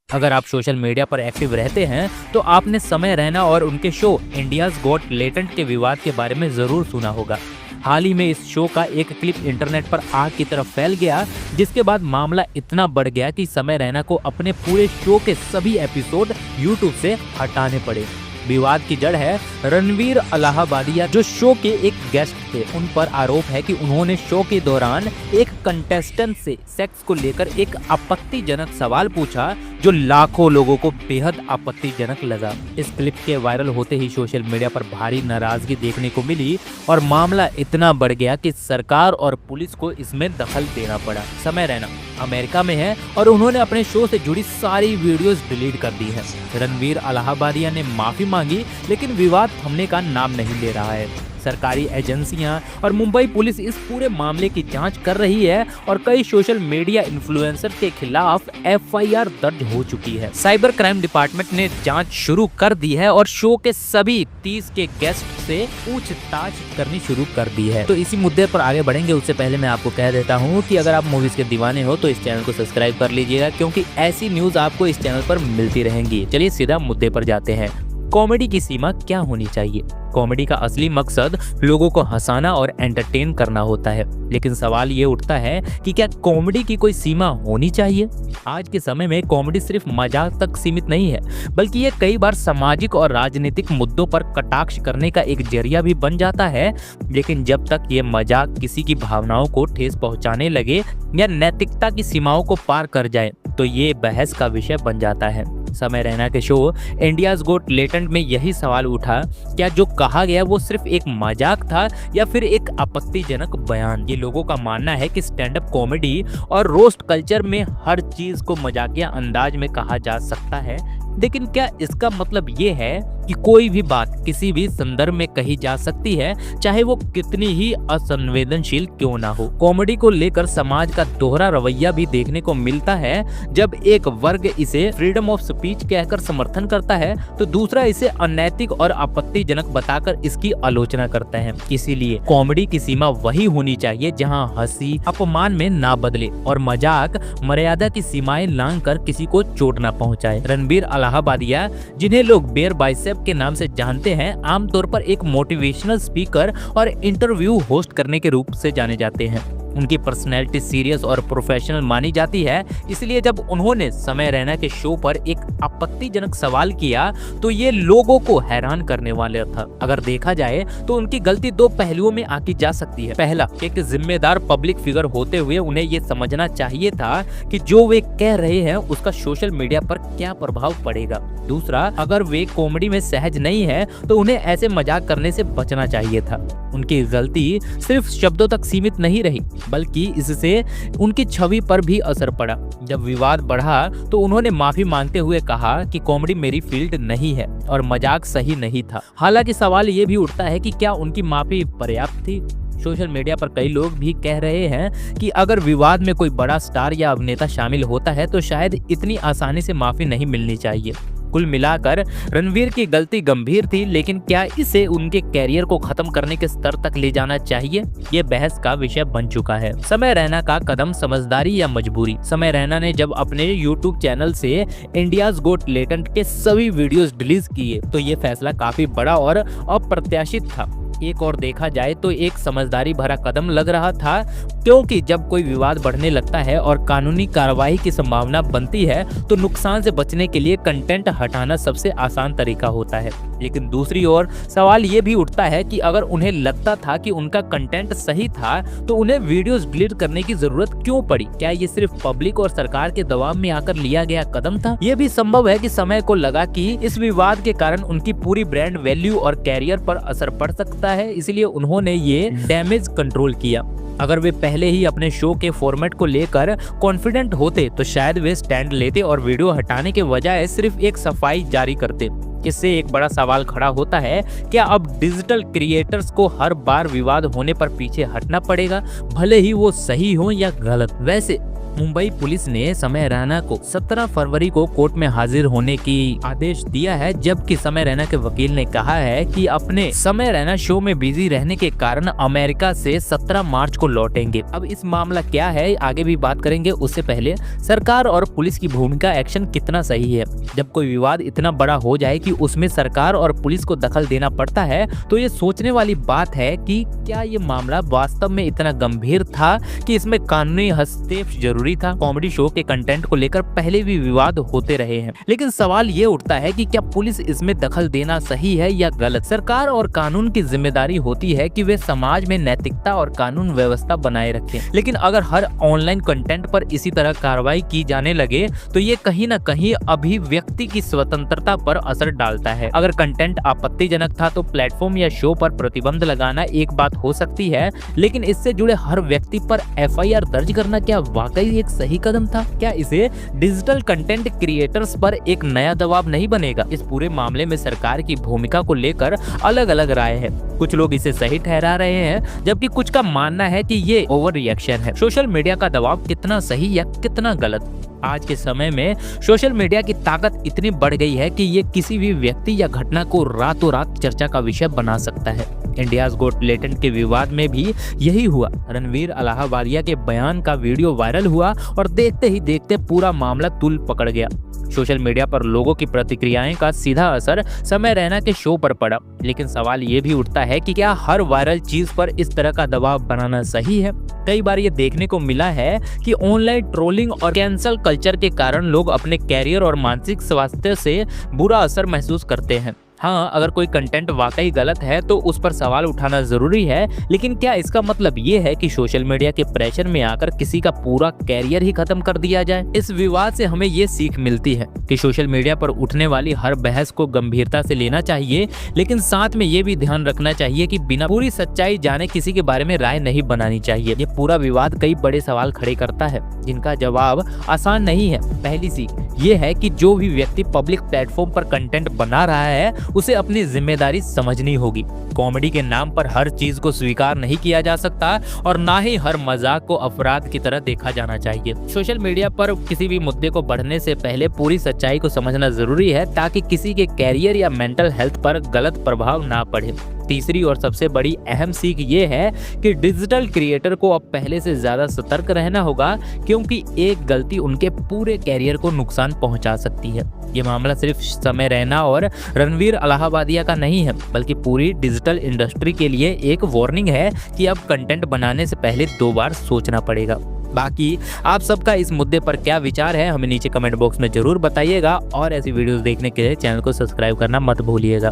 अगर आप social media पर एक्टिव रहते हैं तो आपने समय रैना और उनके शो इंडियाज गॉट टैलेंट के विवाद के बारे में जरूर सुना होगा। हाल ही में इस शो का एक क्लिप इंटरनेट पर आग की तरफ फैल गया, जिसके बाद मामला इतना बढ़ गया कि समय रैना को अपने पूरे शो के सभी एपिसोड यूट्यूब से हटाने पड़े। विवाद की जड़ है रणवीर अलाहाबादिया, जो शो के एक गेस्ट थे। उन पर आरोप है कि उन्होंने शो के दौरान एक कंटेस्टेंट से सेक्स को लेकर एक आपत्तिजनक सवाल पूछा, जो लाखों लोगों को बेहद आपत्तिजनक लगा। इस क्लिप के वायरल होते ही सोशल मीडिया पर भारी नाराजगी देखने को मिली और मामला इतना बढ़ गया कि सरकार और पुलिस को इसमें दखल देना पड़ा। समय रैना अमेरिका में है और उन्होंने अपने शो से जुड़ी सारी वीडियोस डिलीट कर दी है। रणवीर अलाहाबादिया ने माफी मांगी, लेकिन विवाद थमने का नाम नहीं ले रहा है। सरकारी एजेंसियां और मुंबई पुलिस इस पूरे मामले की जांच कर रही है और कई सोशल मीडिया इन्फ्लुएंसर के खिलाफ एफआईआर दर्ज हो चुकी है। साइबर क्राइम डिपार्टमेंट ने जांच शुरू कर दी है और शो के सभी 30 के गेस्ट से पूछताछ करनी शुरू कर दी है। तो इसी मुद्दे पर आगे बढ़ेंगे उससे पहले मैं आपको कह देता हूँ कि अगर आप मूवीज के दीवाने हो तो इस चैनल को सब्सक्राइब कर लीजिएगा, क्योंकि ऐसी न्यूज आपको इस चैनल पर मिलती रहेंगी। चलिए सीधा मुद्दे पर जाते हैं। कॉमेडी की सीमा क्या होनी चाहिए? कॉमेडी का असली मकसद लोगों को हंसाना और एंटरटेन करना होता है, लेकिन सवाल ये उठता है कि क्या कॉमेडी की कोई सीमा होनी चाहिए? आज के समय में कॉमेडी सिर्फ मजाक तक सीमित नहीं है, बल्कि ये कई बार सामाजिक और राजनीतिक मुद्दों पर कटाक्ष करने का एक जरिया भी बन जाता है। लेकिन जब तक ये मजाक किसी की भावनाओं को ठेस पहुंचाने लगे या नैतिकता की सीमाओं को पार कर जाए तो ये बहस का विषय बन जाता है। समय रैना के शो इंडियाज गॉट टैलेंट में यही सवाल उठा, क्या जो कहा गया वो सिर्फ एक मजाक था या फिर एक आपत्तिजनक बयान? ये लोगों का मानना है कि स्टैंड अप कॉमेडी और रोस्ट कल्चर में हर चीज को मजाकिया अंदाज में कहा जा सकता है, लेकिन क्या इसका मतलब ये है कि कोई भी बात किसी भी संदर्भ में कही जा सकती है, चाहे वो कितनी ही असंवेदनशील क्यों ना हो? कॉमेडी को लेकर समाज का दोहरा रवैया भी देखने को मिलता है। जब एक वर्ग इसे फ्रीडम ऑफ स्पीच कहकर समर्थन करता है तो दूसरा इसे अनैतिक और आपत्तिजनक बताकर इसकी आलोचना करता है। इसीलिए कॉमेडी की सीमा वही होनी चाहिए जहां हंसी अपमान में ना बदले और मजाक मर्यादा की सीमाएं लांघकर किसी को चोट न पहुंचाए। रणवीर अलाहाबादिया, जिन्हें लोग बेयर बाइसेप के नाम से जानते हैं, आमतौर पर एक मोटिवेशनल स्पीकर और इंटरव्यू होस्ट करने के रूप से जाने जाते हैं। उनकी पर्सनैलिटी सीरियस और प्रोफेशनल मानी जाती है, इसलिए जब उन्होंने समय रैना के शो पर एक आपत्तिजनक सवाल किया तो ये लोगों को हैरान करने वाला था। अगर देखा जाए तो उनकी गलती दो पहलुओं में आंकी जा सकती है। पहला, एक जिम्मेदार पब्लिक फिगर होते हुए उन्हें ये समझना चाहिए था कि जो वे कह रहे हैं उसका सोशल मीडिया पर क्या प्रभाव पड़ेगा। दूसरा, अगर वे कॉमेडी में सहज नहीं है तो उन्हें ऐसे मजाक करने से बचना चाहिए था। उनकी गलती सिर्फ शब्दों तक सीमित नहीं रही, बल्कि इससे उनकी छवि पर भी असर पड़ा। जब विवाद बढ़ा तो उन्होंने माफी मांगते हुए कहा कि कॉमेडी मेरी फील्ड नहीं है और मजाक सही नहीं था। हालांकि सवाल ये भी उठता है कि क्या उनकी माफी पर्याप्त थी? सोशल मीडिया पर कई लोग भी कह रहे हैं कि अगर विवाद में कोई बड़ा स्टार या अभिनेता शामिल होता है तो शायद इतनी आसानी से माफी नहीं मिलनी चाहिए। कुल मिलाकर रणवीर की गलती गंभीर थी, लेकिन क्या इसे उनके कैरियर को खत्म करने के स्तर तक ले जाना चाहिए? ये बहस का विषय बन चुका है। समय रैना का कदम समझदारी या मजबूरी? समय रैना ने जब अपने YouTube चैनल से इंडियाज गॉट टैलेंट के सभी वीडियोस डिलीट किए तो ये फैसला काफी बड़ा और अप्रत्याशित था। एक और देखा जाए तो एक समझदारी भरा कदम लग रहा था, क्योंकि जब कोई विवाद बढ़ने लगता है और कानूनी कार्रवाई की संभावना बनती है तो नुकसान से बचने के लिए कंटेंट हटाना सबसे आसान तरीका होता है। लेकिन दूसरी ओर सवाल ये भी उठता है कि अगर उन्हें लगता था कि उनका कंटेंट सही था तो उन्हें वीडियोस डिलीट करने की जरूरत क्यों पड़ी? क्या ये सिर्फ पब्लिक और सरकार के दबाव में आकर लिया गया कदम था? ये भी संभव है कि समय को लगा कि इस विवाद के कारण उनकी पूरी ब्रांड वैल्यू और कैरियर पर असर पड़ सकता है, इसलिए उन्होंने ये डैमेज कंट्रोल किया। अगर वे पहले ही अपने शो के फॉर्मेट को लेकर कॉन्फिडेंट होते तो शायद वे स्टैंड लेते और वीडियो हटाने के बजाय सिर्फ एक सफाई जारी करते। इससे एक बड़ा सवाल खड़ा होता है, क्या अब डिजिटल क्रिएटर्स को हर बार विवाद होने पर पीछे हटना पड़ेगा, भले ही वो सही हो या गलत? वैसे मुंबई पुलिस ने समय रैना को 17 फरवरी को कोर्ट में हाजिर होने की आदेश दिया है, जबकि समय रैना के वकील ने कहा है कि अपने समय रैना शो में बिजी रहने के कारण अमेरिका से 17 मार्च को लौटेंगे। अब इस मामला क्या है आगे भी बात करेंगे, उससे पहले सरकार और पुलिस की भूमिका एक्शन कितना सही है। जब कोई विवाद इतना बड़ा हो जाए कि उसमें सरकार और पुलिस को दखल देना पड़ता है तो ये सोचने वाली बात है कि क्या ये मामला वास्तव में इतना गंभीर था कि इसमें कानूनी हस्तक्षेप जरूरी था। कॉमेडी शो के कंटेंट को लेकर पहले भी विवाद होते रहे हैं, लेकिन सवाल ये उठता है कि क्या पुलिस इसमें दखल देना सही है या गलत। सरकार और कानून की जिम्मेदारी होती है कि वे समाज में नैतिकता और कानून व्यवस्था बनाए रखें, लेकिन अगर हर ऑनलाइन कंटेंट पर इसी तरह कार्रवाई की जाने लगे तो ये कहीं न कहीं अभिव्यक्ति की स्वतंत्रता पर असर डालता है। अगर कंटेंट आपत्तिजनक था तो प्लेटफॉर्म या शो पर प्रतिबंध लगाना एक बात हो सकती है, लेकिन इससे जुड़े हर व्यक्ति पर एफआईआर दर्ज करना क्या वाकई एक सही कदम था? क्या इसे डिजिटल कंटेंट क्रिएटर्स पर एक नया दबाव नहीं बनेगा? इस पूरे मामले में सरकार की भूमिका को लेकर अलग अलग राय है। कुछ लोग इसे सही ठहरा रहे हैं, जबकि कुछ का मानना है कि ये ओवर रिएक्शन है। सोशल मीडिया का दबाव कितना सही या कितना गलत? आज के समय में सोशल मीडिया की ताकत इतनी बढ़ गई है कि ये किसी भी व्यक्ति या घटना को रातों रात चर्चा का विषय बना सकता है। इंडियाज गॉट टैलेंट के विवाद में भी यही हुआ। रणवीर अलाहाबादिया के बयान का वीडियो वायरल हुआ और देखते ही देखते पूरा मामला तूल पकड़ गया। सोशल मीडिया पर लोगों की प्रतिक्रियाएं का सीधा असर समय रैना के शो पर पड़ा, लेकिन सवाल ये भी उठता है कि क्या हर वायरल चीज पर इस तरह का दबाव बनाना सही है? कई बार ये देखने को मिला है कि ऑनलाइन ट्रोलिंग और कैंसल कल्चर के कारण लोग अपने कैरियर और मानसिक स्वास्थ्य से बुरा असर महसूस करते हैं। हाँ, अगर कोई कंटेंट वाकई गलत है तो उस पर सवाल उठाना जरूरी है, लेकिन क्या इसका मतलब ये है कि सोशल मीडिया के प्रेशर में आकर किसी का पूरा कैरियर ही खत्म कर दिया जाए? इस विवाद से हमें ये सीख मिलती है कि सोशल मीडिया पर उठने वाली हर बहस को गंभीरता से लेना चाहिए, लेकिन साथ में ये भी ध्यान रखना चाहिए कि बिना पूरी सच्चाई जाने किसी के बारे में राय नहीं बनानी चाहिए। ये पूरा विवाद कई बड़े सवाल खड़े करता है, जिनका जवाब आसान नहीं है। पहली सीख ये है कि जो भी व्यक्ति पब्लिक प्लेटफॉर्म पर कंटेंट बना रहा है उसे अपनी जिम्मेदारी समझनी होगी। कॉमेडी के नाम पर हर चीज को स्वीकार नहीं किया जा सकता और ना ही हर मजाक को अपराध की तरह देखा जाना चाहिए। सोशल मीडिया पर किसी भी मुद्दे को बढ़ने से पहले पूरी सच्चाई को समझना जरूरी है, ताकि किसी के कैरियर या मेंटल हेल्थ पर गलत प्रभाव ना पड़े। तीसरी और सबसे बड़ी अहम सीख ये है कि डिजिटल क्रिएटर को अब पहले से ज्यादा सतर्क रहना होगा, क्योंकि एक गलती उनके पूरे कैरियर को नुकसान पहुंचा सकती है। ये मामला सिर्फ समय रैना और रणवीर अलाहाबादिया का नहीं है, बल्कि पूरी डिजिटल इंडस्ट्री के लिए एक वार्निंग है कि अब कंटेंट बनाने से पहले 2 बार सोचना पड़ेगा। बाकी आप सबका इस मुद्दे पर क्या विचार है हमें नीचे कमेंट बॉक्स में जरूर बताइएगा, और ऐसी वीडियोस देखने के लिए चैनल को सब्सक्राइब करना मत भूलिएगा।